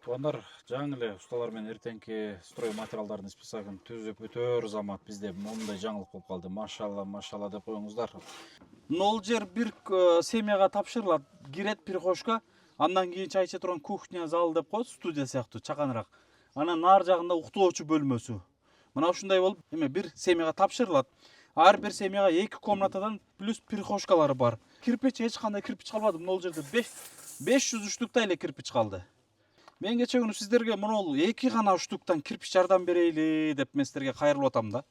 Туугандар, жаңы эле усталар менен эртеңки строй материалдардын списогун түзүп өтөр замат бизде мондай жаңылык болуп калды. Машалла деп коюңуздар. Нол жер бир семьяга тапшырылат. Кирет перехожка, андан кийин чай иче турган кухня зал деп коет, студия сыяктуу чаканыраак. Анан нар жагында уктоочу бөлмөсү. Мына ушундай болуп, бир семьяга тапшырылат. Ар бир семьяга 2 комнатадан плюс перехожкалары бар. Кирпич эч кандай кирпич калбады. Нол жерде 500 штуктай эле кирпич калды. Мен кече күнү сиздерге мынол 2 гана штуктан кирпич жардам берейли деп мен сиздерге кайрылып атам да.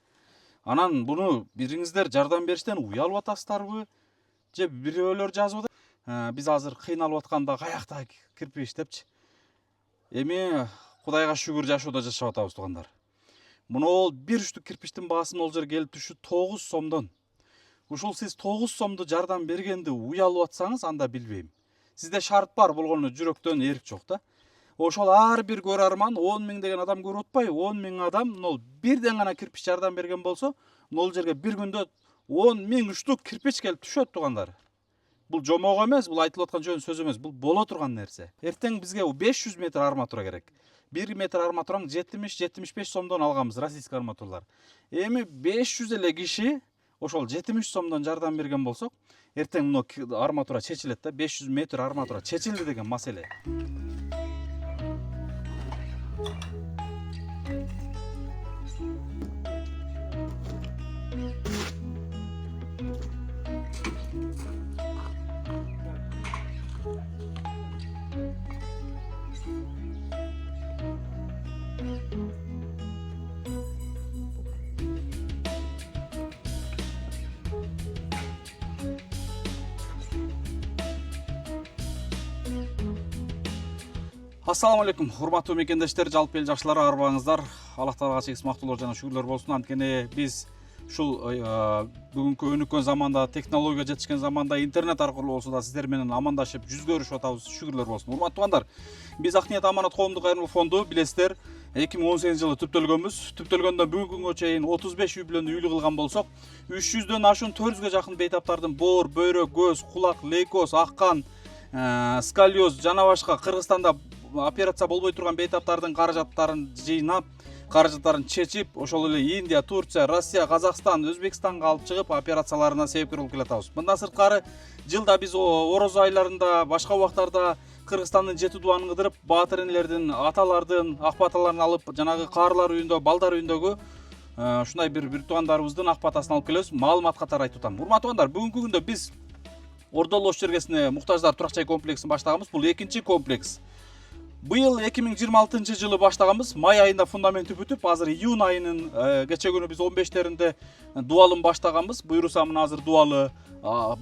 Анан буну бириңиздер жардам бериштен уялып атасыздарбы? Же бирөөлөр жазып атат. Биз азыр кыйналып атканда каякта кирпич депчи. Эми Кудайга шүгүр жашоодо жашап атабыз туугандар. Мынол 1 штук кирпичтин баасы ол жер келип түшү 9 сомдон. Ушул сиз 9 сомду жардам бергенди уялып атсаңыз, анда билбейм. Сизде шарт бар болгону жүрөктөн эрк жок да. Ошол ар бир көрөрман 10 миң деген адам көрүп атпайбы? 10 миң адам мынол бирден гана кирпич жардам берген болсо, мынол жерге бир күндө 10 миң штук кирпич келип түшөт туугандар. Бул жомок эмес, бул айтылып аткан жөн сөз эмес, бул боло турган нерсе. Эртең бизге 500 метр арматура керек. 1 метр арматураң 70-75 сомдон алганбыз, российский арматуралар. Эми 500 эле киши ошол 70 сомдон жардам берген болсок, эртең мына арматура чечилет да, 500 метр арматура чечилди деген маселе. Ассаламу алейкум, урматтуу мекендештер, жалпы эл жакшылары, арбаңыздар. Аллах Таалага чексиз мактоолор жана шүгүрлөр болсун. Анткени биз ушул бүгүнкү өнүккөн заманда, технология жетишкен заманда интернет аркылуу болсо да сиздер менен амандашып жүз көрүшүп атабыз. Шүгүрлөр болсун. Урматтуу туугандар, биз Акниет Аманат коомдук кайрымдуулук фонду билесиздер 2018 жылы түптөлгөнбүз. Түптөлгөндөн бүгүнкү күнгө чейин 35 юбилейни үйлүү кылган болсок, 300дөн ашуун 400гө жакын бейтаптардын боор, бөйрөк, көз, кулак, лейкоз, аккан, сколиоз жана башка Кыргызстанда операция болбой турган бейтаптардын каражаттарын жыйнап, каражаттарын чечип, ошол эле Индия, Турция, Россия, Казакстан, Өзбекстанга алып чыгып операцияларына себепкер болуп келатабыз. Мындан сырткары жылда биз ороз айларында, башка убактарда Кыргызстандын 7 дубанын кыдырып, баатыр энелердин, аталардын, ак баталарын алып, жанагы каарылар үйүндө, балдар үйүндөгү ушундай бир туугандарыбыздын ак батасын алып келебиз. Маалымат катары айтып атам. Урматтуу туугандар, бүгүнкү күндө биз Ордол ош жергесине муктаждар турак жай комплексин баштаганбыз. Бул экинчи комплекс. Быйыл 2026 жылы баштаганбыз. Май айында фундаменти бүтүп, азыр июнь айынын кече күнү биз 15-теринде дуалын баштаганбыз. Буйруса мына азыр дуалы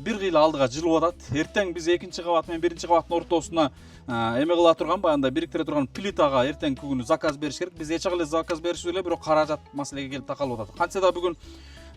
бир кыйла алдыга жылып атат. Эртең биз экинчи кабат менен биринчи кабаттын ортосуна эме кыла турган, баягындай бириктире турган плитага эртеңки күнү заказ бериш керек. Биз эч эле заказ беришибиз эле, бирок каражат маселеге келип такалып атат. Кантсе да бүгүн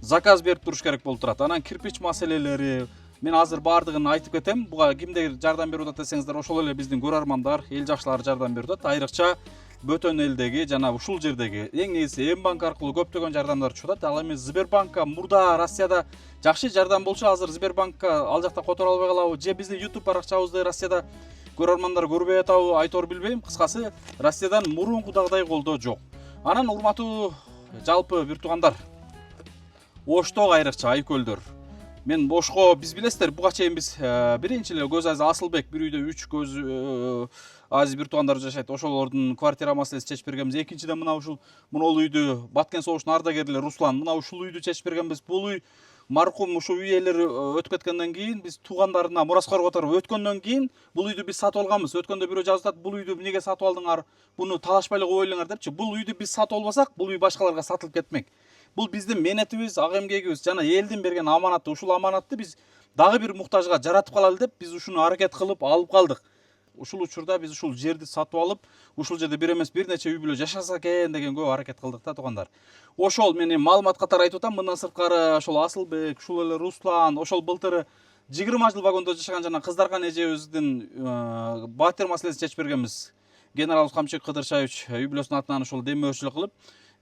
заказ берип туруш керек болуп турат. Анан кирпич маселелери, мен азыр баардыгын айтып кетем. Буга кимдер жардам берип атат десеңиздер, ошол эле биздин көрөрмандар, эл жакшылары жардам берип атат. Айрыкча Бөтөн элдеги жана ушул жердеги эң негизи М-банк аркылуу көптөгөн жардамдар түшүп атат. Ал эми Сбербанкка мурда Россияда жакшы жардам болчу, азыр Сбербанкка ал жакта которо албай калабы, же биздин YouTube баракчабызды Россияда көрөрмандар көрбөй атабы, айтор билбейм. Кыскасы, Россиядан мурункудагыдай колдоо жок. Анан урматтуу жалпы бир туугандар, Оштогу айрыкча айкөлдөр. Мен Ошко биз билесиздер, буга чейин биз биринчи эле Көз Азиз Асылбек бир үйдө 3 көз Азиз бир туугандар жашайт. Ошолордун квартира маселесин чечип бергенбиз. Экинчиден мынол үйдү Баткен согуштун ардагери Руслан, мына ушул үйдү чечип бергенбиз. Бул үй маркум ушул үй ээлери өтүп кеткенден кийин, биз туугандарына мураскор которуп өткөндөн кийин бул үйдү биз сатып алганбыз. Өткөндө бирөө жазып атат, бул үйдү эмнеге сатып алдыңар? Буну талашпай эле кое элеңер депчи. Бул үйдү биз сатып албасак, бул үй башкаларга сатылып кетмек. Бул биздин менетибиз, ак эмгегибиз жана элдин берген аманаты. Ушул аманатты биз дагы бир муктажга жаратып калалы деп биз ушуну аракет кылып алып калдык. Ушул учурда биз ушул жерди сатып алып, ушул жерде бир эмес бир нече үй бүлө жашаса экен деген көп аракет кылдык да туугандар. Ошол мени маалымат катары айтып атам. Мындан сырткары ошол Асылбек, ушул эле Руслан, ошол былтыр 20 жыл вагондо жашаган жана Кыздаркан эжебиздин баатыр маселесин чечип бергенбиз. Генерал Камчык Кыдыршаевич үй бүлөсүнүн атынан ошол демөөрчүлүк кылып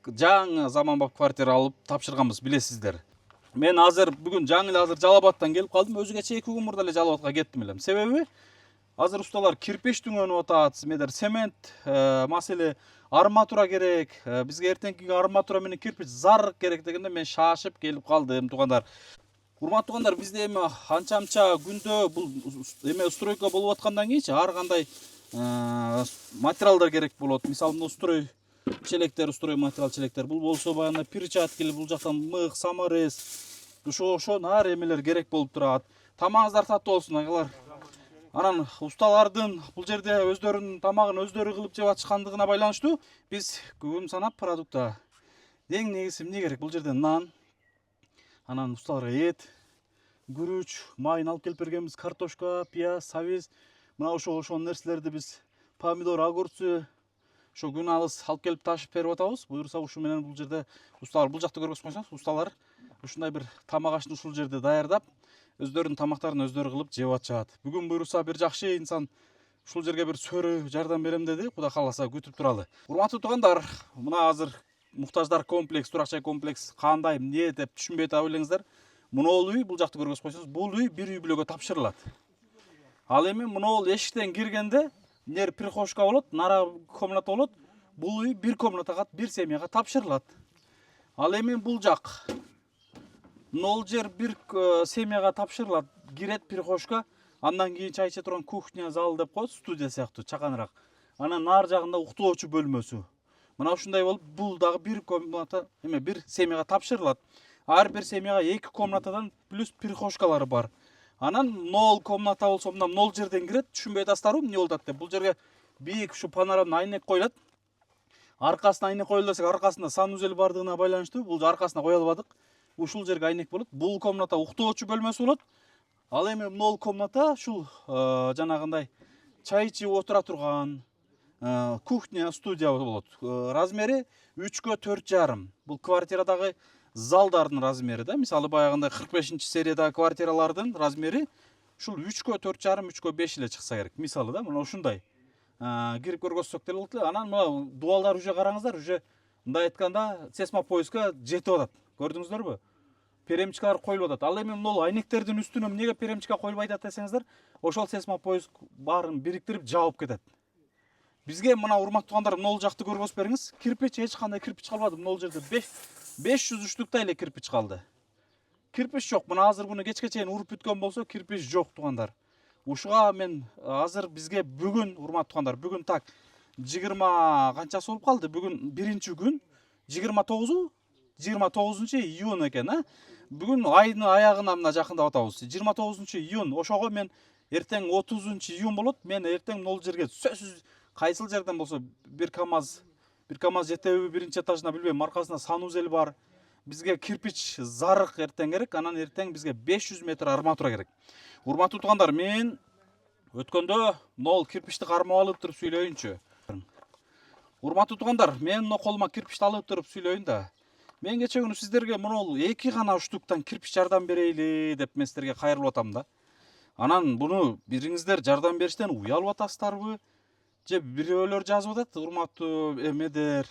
жаңы заманбап квартира алып тапшырганбыз, билесиздер. Мен азыр бүгүн жаңы эле азыр Жалал Абадтан келип калдым. Өзү кече 2 күн мурда эле Жалал Абадка кеттим элем. Себеби Азыр усталар кирпич түңөнүп атат, медер цемент, маселе арматура керек. Бизге эртеңки арматура менен кирпич зарык керек дегенде мен шашып келип калдым, туугандар. Урматтуу туугандар, бизде эми анча-мынча күндө бул эме стройка болуп аткандан кийинчи ар кандай материалдар керек болот. Мисалы, мына строй челектер, строй материал челектер. Бул болсо баягы перчатки, бул жактан мык, саморез, ошо нар эмелер керек болуп турат. Тамагыңыздар таттуу болсун, агалар. Анан усталардын бул жерде өздөрүнүн тамагын өздөрү кылып жеп атышкандыгына байланыштуу биз күн санап продукта. Эң негизи эмне керек? Бул жерде нан, анан усталарга эт, күрүч, майын алып келип бергенбиз, картошка, пияз, сабиз. Мына ошол нерселерди биз помидор, огурцы ошо күн алыс алып келип ташып берип атабыз. Буюрса ушу менен бул жерде усталар, бул жакта көргөзүп койсоңуз, усталар ушундай бир тамак ашты ушул жерде даярдап, өздөрүнүн тамактарын өздөрү кылып жеп атышат. Бүгүн буюрса бир жакшы инсан ушул жерге бир сөрү жардам берем деди. Кудай кааласа күтүп туралы. Урматтуу туугандар, мына азыр муктаждар комплекс, турак жай комплекс кандай, эмне деп түшүнбөй атабы элеңиздер. Мунул үй, бул жакты көргөзүп койсоңуз, бул үй бир үй бүлөгө тапшырылат. Ал эми мунул эшиктен киргенде нер прихожка болот, нара комната болот. Бул үй бир комнатага, бир семьяга тапшырылат. Ал эми бул жак нол жер бир семьяга тапшырылат. Кирет прихожка, андан кийин чай иче турган кухня зал деп коет, студия сыяктуу чаканыраак. Анан нар жагында уктоочу бөлмөсү. Мына ушундай болуп, бул дагы бир комната, бир семьяга тапшырылат. Ар бир семьяга 2 комнатадан плюс прихожкалары бар. Анан нол комната болсо, мына нол жерден кирет. Түшүнбөй атасыздарбы эмне болуп атат деп? Бул жерге бийик ушу панорамный айнек коюлат. Аркасына айнек коюлду десек, аркасында санузел бардыгына байланыштуу бул аркасына кое албадык. Ушул жерге айнек болот. Бул комната уктоочу бөлмөсү болот. Ал эми нол комната ушул жанагындай чай ичип отура турган кухня, студия болот. Размери 3/4,5. Бул квартирадагы залдардын размери да. Мисалы баягындай 45-сериядагы квартиралардын размери ушул 3/4,5, 3/5 эле чыкса керек. Мисалы да, мына ушундай. Кирип көргөзсөк деле болот эле. Анан мына дубалдар уже караңыздар, уже мындай айтканда сейсмопоезга жетип атат. Көрдүңүздөрбү? Перемчкалар коюлуп атат. Ал эми мына айнектердин үстүнө эмнеге перемчка коюлбай атат десеңиздер, ошол сейсмопоез баарын бириктирип жабып кетет. Бизге мына урматтуу туугандар, мына жакты көргөзүп бериңиз. Кирпич, эч кандай кирпич калбады. Мына жерде 500 үчтүктай эле кирпич калды. Кирпич жок. Мына азыр буну кечке чейин уруп бүткөн болсо, кирпич жок, туугандар. Ушуга мен азыр бизге бүгүн, урматтуу туугандар, бүгүн так 20 канчасы болуп калды? Бүгүн 1-күн, 29 июнь экен, Бүгүн айдын аягына мына жакындап атабыз. 29 июнь. Ошого мен эртең 30 июнь болот. Мен эртең мол жерге сөзсүз кайсыл жерден болсо бир КАМАЗ жетеби, биринчи этажына билбейм, аркасында санузел бар. Бизге кирпич зарык эртең керек. Анан эртең бизге 500 метр арматура керек. Урматтуу туугандар, мен өткөндө нол кирпичти кармап алып туруп сүйлөйүнчү. Урматтуу туугандар, мен мына колума кирпичти алып туруп сүйлөйүн да. Мен кече күнү сиздерге мунул 2 гана штуктан кирпич жардам берейли деп мен сиздерге кайрылып атам да. Анан буну бириңиздер жардам бериштен уялып атасыздарбы? Же бирөөлөр жазып атат, урматтуу эмедер,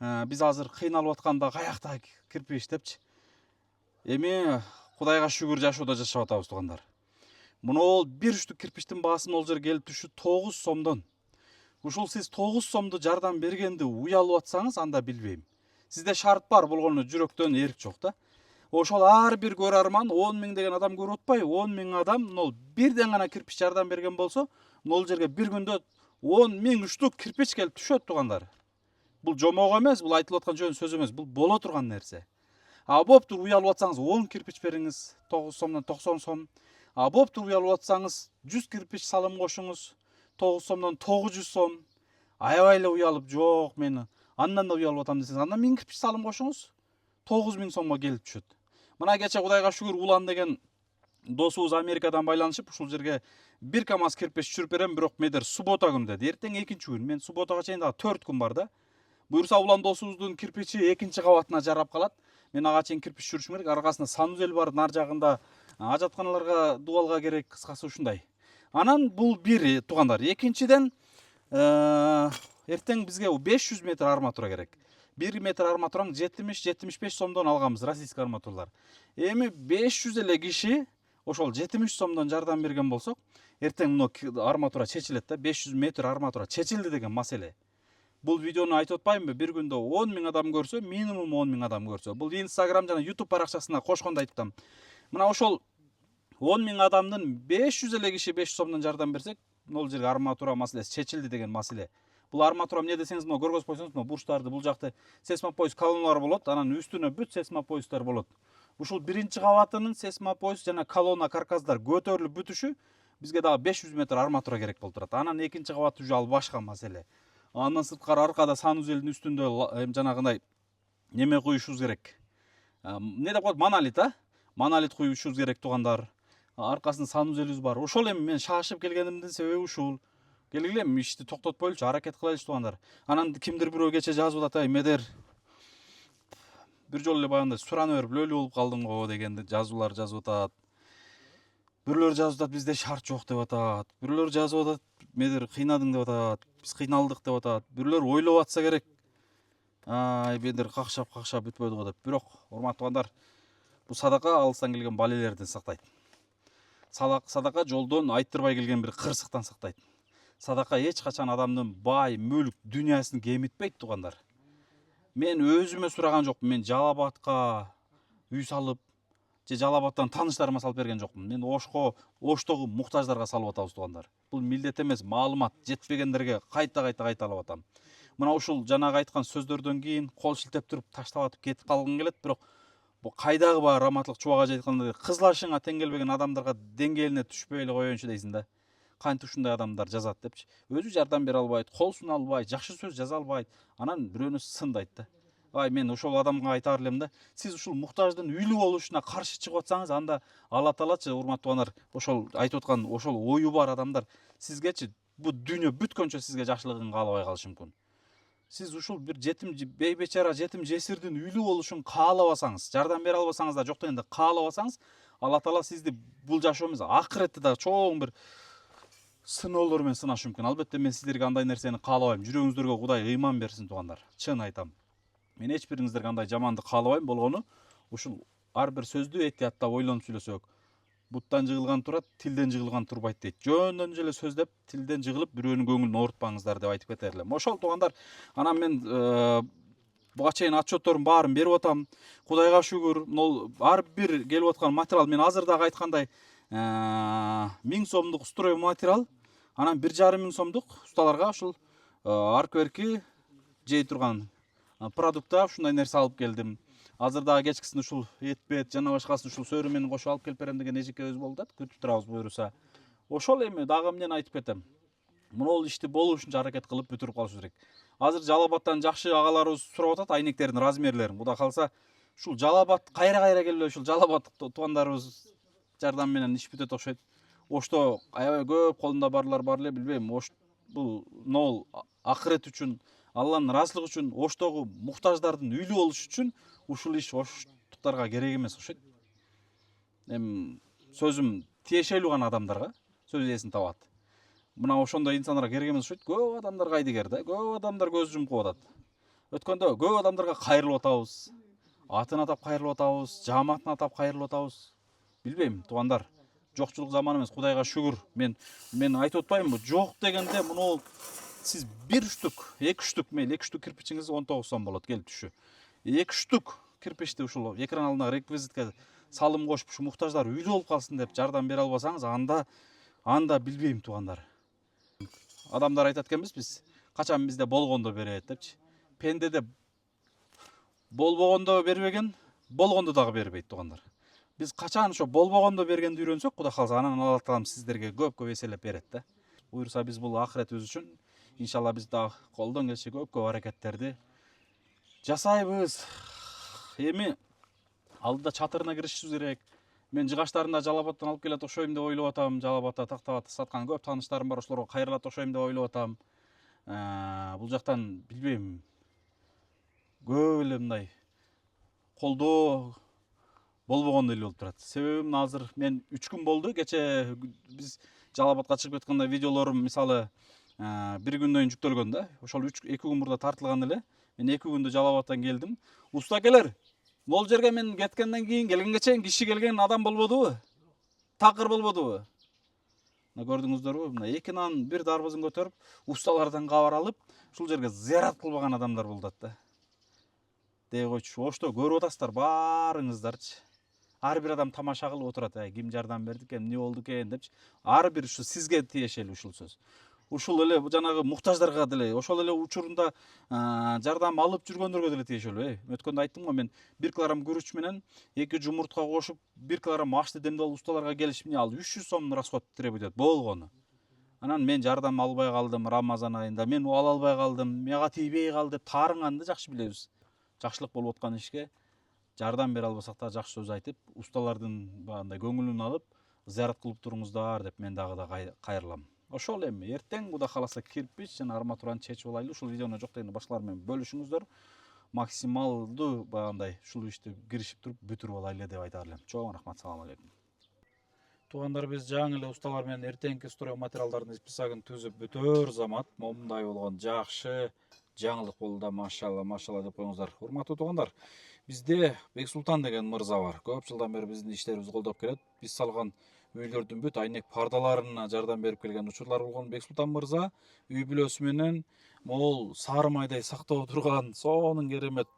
биз азыр кыйналып атканда каякта кирпич депчи. Эми Кудайга шүгүр жашоодо жашап атабыз туугандар. Мунул бир штук кирпичтин баасы мол жер келип түшү 9 сомдон. Ушул сиз 9 сомду жардам бергенди уялып атсаңыз, анда билбейм. Сизде шарт бар, болгону жүрөктөн эрк жок да. Ошол ар бир көрөрман 10 000 деген адам көрүп атпайбы? 10 000 адам мол бирден гана кирпич жардам берген болсо, мол жерге бир күндө 10 000 штук кирпич келип түшөт туугандар. Бул жомок эмес, бул айтылып аткан жөн сөз эмес, бул боло турган нерсе. Боптур, уялып атсаңыз 10 кирпич бериңиз, 9 сомдон 90 сом. Боптур, уялып атсаңыз 100 кирпич салым кошуңуз, 9 сомдон 900 сом. Аябай эле уялып, жок, мен андан да уялып атам десеңиз, андан 1000 кирпич салым кошуңуз, 9000 сомго келип түшөт. Мына кече Кудайга шүгүр Улан деген досубуз Америкадан байланышып, ушул жерге бир КАМАЗ кирпич түшүрүп берем, бирок медер суббота күнү деди. Эртең 2-күн. Мен субботага чейин дагы 4 күн бар да. Буюрса Улан досубуздун кирпичи 2-чи кабатына жарап калат. Мен ага чейин кирпич түшүрүшүм керек. Аркасында санузел бар, нар жагында ажатканаларга, дубалга керек, кыскасы ушундай. Анан бул бири туугандар. Экинчиден эртең бизге 500 метр арматура керек. 1 метр арматураң 70-75 сомдон алганбыз, российский арматуралар. Эми 500 эле киши ошол 73 сомдон жардам берген болсок, эртең мына арматура чечилет да, 500 метр арматура чечилди деген маселе. Бул видеону айтып атпаймынбы? Бир күндө 10 000 адам көрсө, минимум 10 000 адам көрсө. Бул Instagram жана YouTube баракчасына кошкондо айттым. Мына ошол 10 000 адамдын 500 эле киши 500 сомдон жардам берсек, могул жерге арматура маселеси чечилди деген маселе. Бул арматура эмне десеңиз, мына көргөзүп койсоңуз, мына бурчтарды, бул жакта сейсмопоиз колонналар болот, анан үстүнө бүт сейсмопоиздар болот. Ушул биринчи кабатынын сейсмопоиз жана колонна каркасдар көтөрүлүп бүтүшү бизге дагы 500 метр арматура керек болуп турат. Анан экинчи кабат уже ал башка маселе. Андан сырткары аркада санузелдин үстүндө жанагындай неме куюшубуз керек. Эмне деп коет? Монолит, монолит куюшубуз керек туугандар. Аркасында санузелибиз бар. Ошол эми мен шашып келгенимдин себеби ушул. Келгиле эми ишти токтотпойлучу, аракет кылайлычы туугандар. Анан кимдир бирөө кече жазып атат, Медер бир жолу эле баягындай сурана берип өлүү болуп калдың го дегенди жазуулар жазып атат. Бирлөр жазып атат, бизде шарт жок деп атат. Бирлөр жазып атат, Медер кыйнадың деп атат. Биз кыйналдык деп атат. Бирлөр ойлоп атса керек. Медер какшап бүтпөдү го деп. Бирок, урматтуу туугандар, бул садака алыстан келген балелерден сактайт. Садака жолдон айттырбай келген бир кырсыктан сактайт. Садака эч качан адамдын бай, мүлк, дүйнөсүн кемитпейт туугандар. Мен өзүмө сураган жокмун. Мен Жалал Абадка үй салып, же Жалал Абадтан тааныштарыма салып берген жокмун. Мен Оштогу муктаждарга салып атабыз туугандар. Бул милдет эмес, маалымат жетпегендерге кайта кайталап атам. Мына ушул жанагы айткан сөздөрдөн кийин кол шилтеп туруп таштап атып кетип калгым келет, бирок бул кайдагы баа Раматлык Чубак ажы айткандай кызыл ашыңа тең келбеген адамдарга деңгээлине түшпөй эле коеюнчу дейсиң да. Кантип ушундай адамдар жазат депчи. Өзү жардам бере албайт, кол суна албайт, жакшы сөз жаза албайт, анан бирөөнү сындайт да. Мен ошол адамга айтаар элем да, сиз ушул муктаждын үйлүү болушуна каршы чыгып атсаңыз, анда Алла Таалачы, урматтуу туугандар, ошол айтып аткан ошол ою бар адамдар сизгечи бул дүйнө бүткөнчө сизге жакшылыгын каалабай калышы мүмкүн. Сиз ушул бир жетим бейбечара жетим жесирдин үйлүү болушун каалабасаңыз, жардам бере албасаңыз да жок дегенде каалабасаңыз, Алла Таала сизди бул жашоо эмес, акыретте дагы чоң бир сыноолор менен сынашы мүмкүн. Албетте мен сиздерге андай нерсени каалабайм. Жүрөгүңүздөргө Кудай ыйман берсин туугандар. Чын айтам. Мен эч бириңиздерге андай жамандык каалабайм. Болгону ушул ар бир сөздү этияттап ойлонуп сүйлөсөк, буттан жыгылган турат, тилден жыгылган турбайт дейт. Жөндөн эле сөздөп, тилден жыгылып, бирөөнүн көңүлүн оорутпаңыздар деп айтып кетер элем. Ошол туугандар, анан мен буга чейин отчеттордун баарын берип атам. Кудайга шүгүр, могул ар бир келип аткан материал, мен азыр дагы айткандай 1000 сомдук строй материал, анан 1,5 сомдук усталарга ушул аркверки жей турган продукта ушундай нерсе алып келдим. Азыр дагы кечкисин ушул этбет жана башкасын ушул сөрү менен кошуп алып келип берем деген эжекебиз болуп атат. Күтүп турабыз буюрса. Ошол эми дагы эмнени айтып кетем. Могул ишти болушунча аракет кылып бүтүрүп калышыбыз керек. Азыр Жалал Абадтан жакшы агаларыбыз сурап атат айнектердин размерлерин. Кудай калса ушул Жалал Абад кайра келип ушул Жалал Абад туугандарыбыз жардам менен иш бүтөт окшойт. Ошто аябай көп колунда барлар бар эле, билбейм. Бул нол акырет үчүн, Алланын ыраазычылыгы үчүн, Оштогу муктаждардын үйлүү болушу үчүн ушул иш оштуктарга керек эмес окшойт. Эми сөзүм тиешелүү гана адамдарга сөз ээсин табат. Мына ошондой инсандарга керек эмес окшойт. Көп адамдар кайдыгер да, көп адамдар көз жумкуп атат. Өткөндө көп адамдарга кайрылып атабыз. Атын атап кайрылып атабыз, жааматын атап кайрылып атабыз. Билбейм, туугандар. Жокчулук заманы эмес, Кудайга шүгүр. Мен айтып атпаймынбы? Жок дегенде муну сиз 1 штук, 2 штук, мейли 2 штук кирпичиңиз 19 сом болот, келип түшү. 2 штук кирпичти ушул экран алдындагы реквизитке салым кошуп, ушу муктаждар үйлүү болуп калсын деп жардам бере албасаңыз, анда билбейм туугандар. Адамдар айтат экенбиз биз, качан бизде болгондо берет депчи. Пендеде болбогондо бербеген, болгондо дагы бербейт туугандар. Биз качан ошо болбогондо бергенди үйрөнсөк, Кудай калса, анан Алла Таалам сиздерге көп эселеп берет да. Буюрса биз бул акыретибиз үчүн иншалла биз дагы колдон келиши көп аракеттерди жасайбыз. Эми алдыда чатырына киришибиз керек. Мен жыгаштарымда Жалал Абадтан алып келет окшойм деп ойлоп атам. Жалал Абадта тактап саткан көп тааныштарым бар, ошолорго кайрылат окшойм деп ойлоп атам. Бул жактан билбейм. Көп эле мындай колдоо болбогондой эле болуп турат. Себеби азыр мен 3 күн болду. Кече биз Жалал Абадка чыгып кеткенде видеолорум мисалы 1 күндөн кийин жүктөлгөн да. Ошол 2 күн мурда тартылган эле. Мен 2 күндө Жалал Абадтан келдим. Уста келер. Могул жерге мен кеткенден кийин келгенге чейин киши келген адам болбодубу? такыр болбодубу? Мына көрдүңүздөрбү? Мына 2 нан 1 дарбызын көтөрүп, ustalardan кабар алып, ушул жерге зыярат кылбаган адамдар болуп атат да. Дей койчу, ошто көрүп атасыздар баарыңыздарчы. Ар бир адам тамаша кылып отурат, ким жардам берди экен, эмне болду экен депчи. Ар бир ушу сизге тиешелүү ушул сөз. Ушул эле жанагы муктаждарга деле, ошол эле учурунда жардам алып жүргөндөргө деле тиешелүү. Өткөндө айттым го мен 1 килограмм күрүч менен 2 жумуртка кошуп 1 килограмм ашты демдеп алып ustalarга келишип, эмне ал 300 сом расход требует этет болгону. Анан мен жардам албай калдым Рамазан айында, мен ала албай калдым, мага тийбей калды деп таарынганды жакшы билебиз. Жакшылык болуп аткан ишке жардам бере албасак да жакшы сөз айтып, ustaлардын баягындай көңүлүн алып, зыярат кылып туруңуздар деп мен дагы да кайрылам. Ошол эми эртең Кудай кааласа кирпич жана арматураны чечип алайлы. Ушул видеону жок дегенде башкалар менен бөлүшүңүздөр. Максималдуу баягындай ушул ишти киришип туруп бүтүрүп алайлы деп айта элем. Чоң рахмат, салам алейкум. Туугандар, биз жаңы эле ustaлар менен эртеңки строй материалдардын списогун түзүп бүтөр замат момундай болгон жакшы жаңылык болду да, машалла, машалла деп коюңуздар. Урматтуу туугандар, бизде Бексултан деген мырза бар. Көп жылдан бери биздин иштерибизди колдоп келет. Биз салган үйлөрдүн бүт айнек пардаларына жардам берип келген учурлар болгон. Бексултан мырза үй бүлөсү менен могул сары майдай сактап турган сонун керемет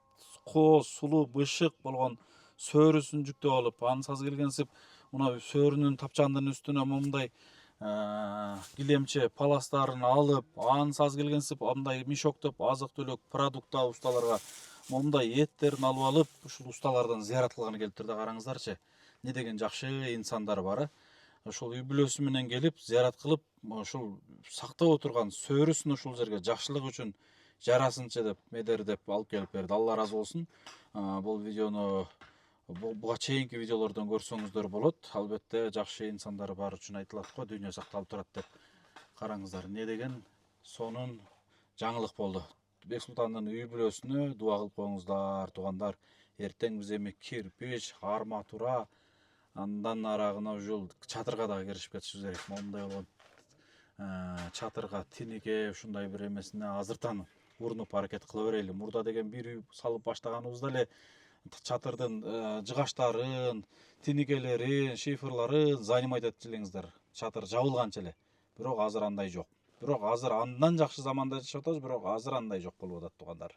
кооз, сулуу, бышык болгон сөөрүсүн жүктөп алып, ансыз келгенсип мына сөөрүнүн тапчандын үстүнө момундай килемче паластарын алып, ансыз келгенсип андай мешоктоп азык түлүк продукта ustaларга момундай эттерин алып алып, ушул ustaлардан зыярат кылганы келиптир да, караңыздарчы. Не деген жакшы инсандар бар. Ушул үй бүлөсү менен келип, зыярат кылып, ушул сактап отурган сөөрүсүн ушул жерге жакшылык үчүн жарасынчы деп, медер деп алып келип берди. Алла разы болсун. Бул видеону буга чейинки видеолордон көрсөңүздөр болот. Албетте жакшы инсандар бар үчүн айтылат го, дүйнө сакталып турат деп. Караңыздар, не деген сонун жаңылык болду. Бексултандын үй бүлөсүнө дуа кылып коюңуздар, туугандар. Эртең биз эми кирпич, арматура, андан арагына ушул чатырга дагы киришип кетишибиз керек. Момундай болгон чатырга тинеке ушундай бир эмесине азыртан урунуп аракет кыла берели. Мурда деген бир үй салып баштаганыбызда эле чатырдын жыгаштарын, тинекелерин, шифрларын занимать этип элеңиздер. Чатыр жабылганча эле. Бирок азыр андай жок. Бирок азыр андан жакшы заманда жашап атабыз, бирок азыр андай жок болуп атат, туугандар.